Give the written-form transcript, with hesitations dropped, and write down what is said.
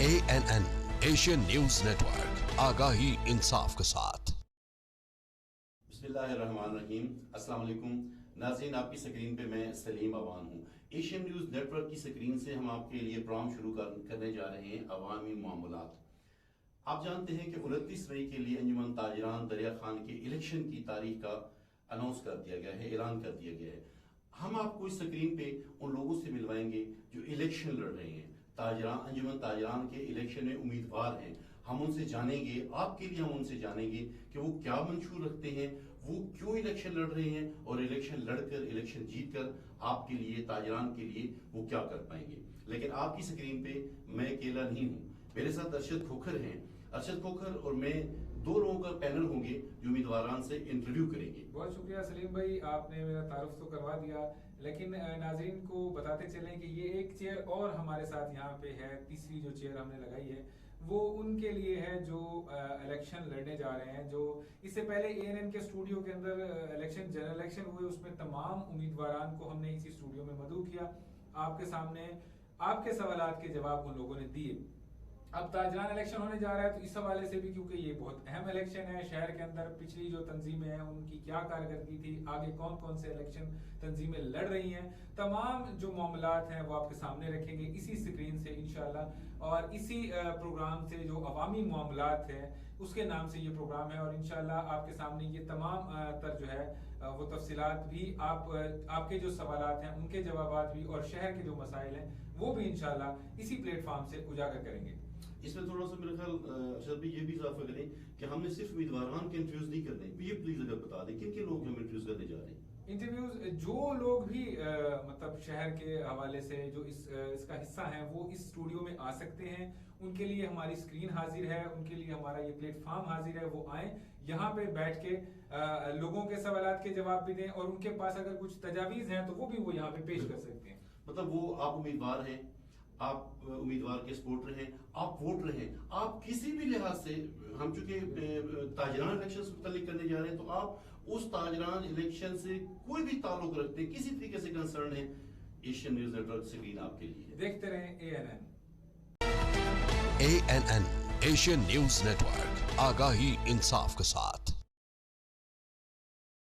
ANN Asian news network, आगाही इंसाफ के साथ। बिस्मिल्लाहिर्रहमानिर्रहीम। अस्सलाम वालेकुम नाज़रीन, आपकी स्क्रीन पे मैं सलीम अवान हूँ। एशियन न्यूज़ नेटवर्क की स्क्रीन से हम आपके लिए प्रोग्राम शुरू करने जा रहे हैं अवामी मामलात। आप जानते हैं कि 29 मई के लिए अंजुमन ताजरान दरिया खान के इलेक्शन की तारीख का अनाउंस कर दिया गया है, ऐलान कर दिया गया है। हम आपको इस स्क्रीन पे उन लोगों से मिलवाएंगे जो इलेक्शन लड़ रहे हैं, अंजुमन ताजरान के इलेक्शन में उम्मीदवार हैं। हम उनसे जानेंगे, आपके लिए हम उनसे जानेंगे कि वो क्या मंशूर रखते हैं, वो क्यों इलेक्शन लड़ रहे हैं और इलेक्शन लड़कर इलेक्शन जीतकर आपके लिए, ताजरान के लिए वो क्या कर पाएंगे। लेकिन आपकी स्क्रीन पे मैं अकेला नहीं हूँ, मेरे साथ अरशद खोखर हैं। अरशद खोखर और मैं दो लोगों का पैनल होंगे जो उम्मीदवारान से इंटरव्यू करेंगे। बहुत शुक्रिया सलीम भाई, आपने मेरा तारुफ तो करवा दिया, लेकिन नाजरीन को बताते चलें कि ये एक चेयर और हमारे साथ यहाँ पे है। तीसरी जो चेयर हमने लगाई है वो उनके लिए है जो इलेक्शन लड़ने जा रहे हैं। जो इससे पहले ANN के स्टूडियो के अंदर जनरल इलेक्शन हुए, उसमें तमाम उम्मीदवारान को हमने इसी स्टूडियो में मदऊ किया। आपके सामने आपके सवालात के जवाब उन लोगों ने दिए। अब ताजरान इलेक्शन होने जा रहा है, तो इस हवाले से भी, क्योंकि ये बहुत अहम इलेक्शन है, शहर के अंदर पिछली जो तंजीमें हैं उनकी क्या कारकर्दगी थी, आगे कौन कौन से इलेक्शन तंजीमें लड़ रही हैं, तमाम जो मामलात हैं वो आपके सामने रखेंगे इसी स्क्रीन से इंशाल्लाह। और इसी प्रोग्राम से जो अवामी मामलात है उसके नाम से ये प्रोग्राम है, और इंशाल्लाह आपके सामने ये तमाम तर जो है वो तफसीलात भी, आपके जो सवालात हैं उनके जवाबात भी, और शहर के जो मसाइल हैं वो भी इंशाल्लाह इसी प्लेटफॉर्म से उजागर करेंगे। इसमें थोड़ा सा मेरे ख्याल अरशद भी ये भी इजाफा करें कि हमने सिर्फ उम्मीदवारान के इंटरव्यूज नहीं करने, ये प्लीज अगर बता दें किन लोग हम इंटरव्यूज करने जा रहे हैं। इंटरव्यूज जो लोग भी मतलब शहर के हवाले से जो इसका हिस्सा हैं वो इस स्टूडियो में आ सकते हैं। उनके लिए हमारी स्क्रीन हाजिर है, उनके लिए हमारा ये प्लेटफॉर्म हाजिर है। वो आए यहाँ पे बैठ के लोगों के सवालात के जवाब भी दें, और उनके पास अगर कुछ तजावीज हैं तो वो भी वो यहाँ पे पेश कर सकते हैं। मतलब वो आप उम्मीदवार हैं, आप उम्मीदवार के सपोर्टर हैं, आप वोटर हैं, आप किसी भी लिहाज से, हम चूंकि ताजरान इलेक्शन से मुतल्लिक करने जा रहे हैं, तो आप उस ताजरान इलेक्शन से कोई भी ताल्लुक रखते हैं, किसी तरीके से कंसर्न है, एशियन न्यूज नेटवर्क स्क्रीन आपके लिए। देखते रहें ANN एशियन न्यूज नेटवर्क, आगाही इंसाफ के साथ।